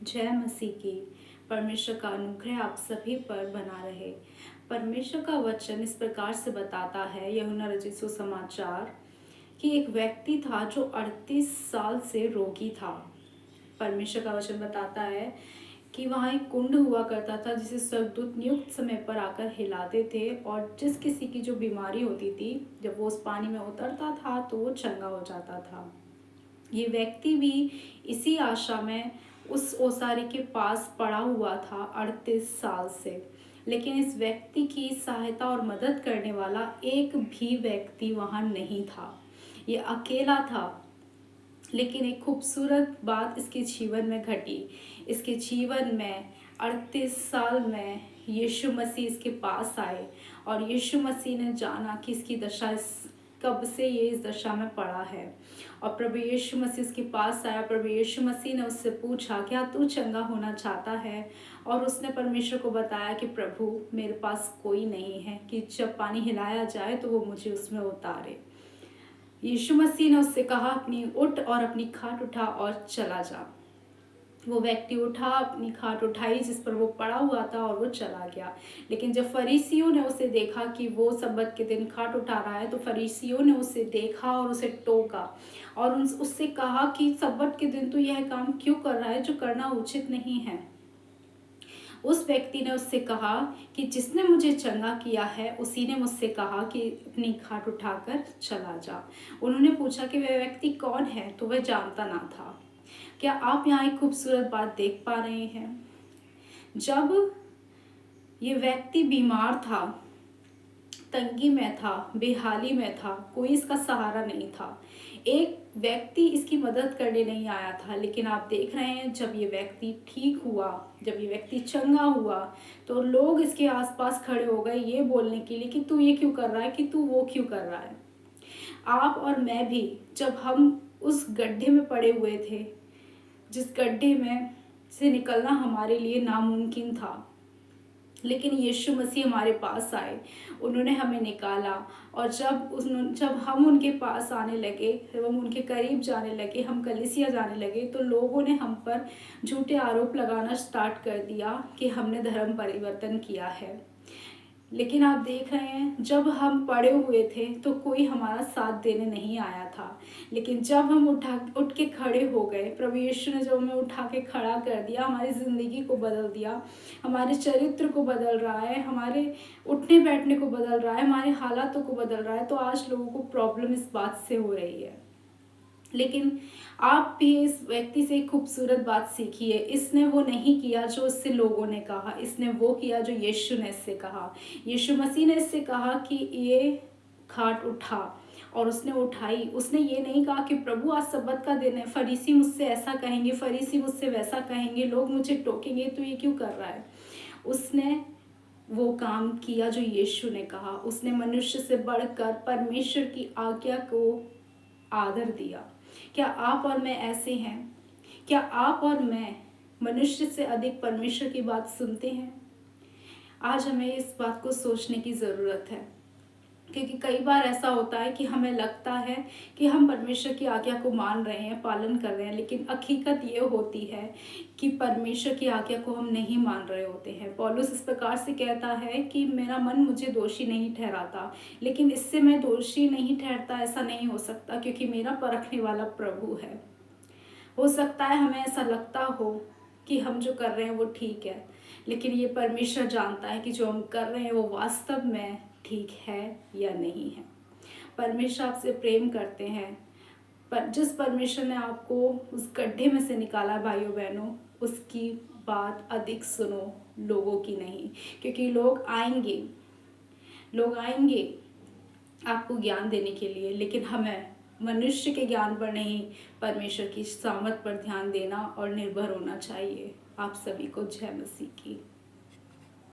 जय मसीह की। परमेश्वर का अनुग्रह आप सभी पर बना रहे। परमेश्वर का वचन इस प्रकार से बताता है, यूहन्ना रचित सुसमाचार, कि एक व्यक्ति था जो 38 साल से रोगी था। परमेश्वर का वचन बताता है कि वहाँ एक कुंड हुआ करता था जिसे स्वर्गदूत नियुक्त समय पर आकर हिलाते थे, और जिस किसी की जो बीमारी होती थी, जब वो उस पानी में उतरता था तो वो चंगा हो जाता था। ये व्यक्ति भी इसी आशा में उस ओसारे के पास पड़ा हुआ था 38 साल से, लेकिन इस व्यक्ति की सहायता और मदद करने वाला एक भी व्यक्ति वहाँ नहीं था। ये अकेला था। लेकिन एक खूबसूरत बात इसके जीवन में घटी। इसके जीवन में 38 साल में यीशु मसीह इसके पास आए, और यीशु मसीह ने जाना कि इसकी दशा कब से ये इस दशा में पड़ा है। और प्रभु यीशु मसीह उसके पास आया। प्रभु यीशु मसीह ने उससे पूछा, क्या तू चंगा होना चाहता है? और उसने परमेश्वर को बताया कि प्रभु, मेरे पास कोई नहीं है कि जब पानी हिलाया जाए तो वो मुझे उसमें उतारे। यीशु मसीह ने उससे कहा, अपनी उठ और अपनी खाट उठा और चला जा। वो व्यक्ति उठा, अपनी खाट उठाई जिस पर वो पड़ा हुआ था, और वो चला गया। लेकिन जब फरीसियों ने उसे देखा कि वो सब्बत के दिन खाट उठा रहा है, तो फरीसियों ने उसे देखा और उसे टोका और उससे कहा कि सब्बत के दिन तू यह काम क्यों कर रहा है जो करना उचित नहीं है। उस व्यक्ति ने उससे कहा कि जिसने मुझे चंगा किया है उसी ने मुझसे कहा कि अपनी खाट उठाकर चला जा। उन्होंने पूछा कि वह व्यक्ति कौन है, तो वह जानता ना था। क्या आप यहाँ एक खूबसूरत बात देख पा रहे हैं? जब ये व्यक्ति बीमार था, तंगी में था, बेहाली में था, कोई इसका सहारा नहीं था, एक व्यक्ति इसकी मदद करने नहीं आया था, लेकिन आप देख रहे हैं जब ये व्यक्ति ठीक हुआ, जब ये व्यक्ति चंगा हुआ, तो लोग इसके आसपास खड़े हो गए ये बोलने के लिए कि तू ये क्यों कर रहा है, कि तू वो क्यों कर रहा है। आप और मैं भी, जब हम उस गड्ढे में पड़े हुए थे, जिस गड्ढे में से निकलना हमारे लिए नामुमकिन था, लेकिन यीशु मसीह हमारे पास आए, उन्होंने हमें निकाला। और जब हम उनके पास आने लगे, जब हम उनके करीब जाने लगे, हम कलीसिया जाने लगे, तो लोगों ने हम पर झूठे आरोप लगाना स्टार्ट कर दिया कि हमने धर्म परिवर्तन किया है। लेकिन आप देख रहे हैं, जब हम पड़े हुए थे तो कोई हमारा साथ देने नहीं आया था, लेकिन जब हम उठ के खड़े हो गए, प्रभु यीशु ने जब हमें उठा के खड़ा कर दिया, हमारी ज़िंदगी को बदल दिया, हमारे चरित्र को बदल रहा है, हमारे उठने बैठने को बदल रहा है, हमारे हालातों को बदल रहा है। तो आज लोगों को प्रॉब्लम इस बात से हो रही है। लेकिन आप भी इस व्यक्ति से एक खूबसूरत बात सीखिए। इसने वो नहीं किया जो इससे लोगों ने कहा, इसने वो किया जो यीशु ने इससे कहा। यीशु मसीह ने इससे कहा कि ये खाट उठा, और उसने उठाई। उसने ये नहीं कहा कि प्रभु आज सब्बत का दिन है, फरीसी मुझसे ऐसा कहेंगे, फरीसी मुझसे वैसा कहेंगे, लोग मुझे टोकेंगे, तो ये क्यों कर रहा है। उसने वो काम किया जो यीशु ने कहा। उसने मनुष्य से बढ़कर परमेश्वर की आज्ञा को आदर दिया। क्या आप और मैं ऐसे हैं? क्या आप और मैं मनुष्य से अधिक परमेश्वर की बात सुनते हैं? आज हमें इस बात को सोचने की ज़रूरत है, क्योंकि कई बार ऐसा होता है कि हमें लगता है कि हम परमेश्वर की आज्ञा को मान रहे हैं, पालन कर रहे हैं, लेकिन हकीकत ये होती है कि परमेश्वर की आज्ञा को हम नहीं मान रहे होते हैं। पौलुस इस प्रकार से कहता है कि मेरा मन मुझे दोषी नहीं ठहराता, लेकिन इससे मैं दोषी नहीं ठहरता ऐसा नहीं हो सकता, क्योंकि मेरा परखने वाला प्रभु है। हो सकता है हमें ऐसा लगता हो कि हम जो कर रहे हैं वो ठीक है, लेकिन ये परमेश्वर जानता है कि जो हम कर रहे हैं वो वास्तव में ठीक है या नहीं है। परमेश्वर आपसे प्रेम करते हैं, पर जिस परमेश्वर ने आपको उस गड्ढे में से निकाला भाइयों बहनों, उसकी बात अधिक सुनो, लोगों की नहीं। क्योंकि लोग आएंगे आपको ज्ञान देने के लिए, लेकिन हमें मनुष्य के ज्ञान पर नहीं, परमेश्वर की सामर्थ पर ध्यान देना और निर्भर होना चाहिए। आप सभी को जय मसीह की।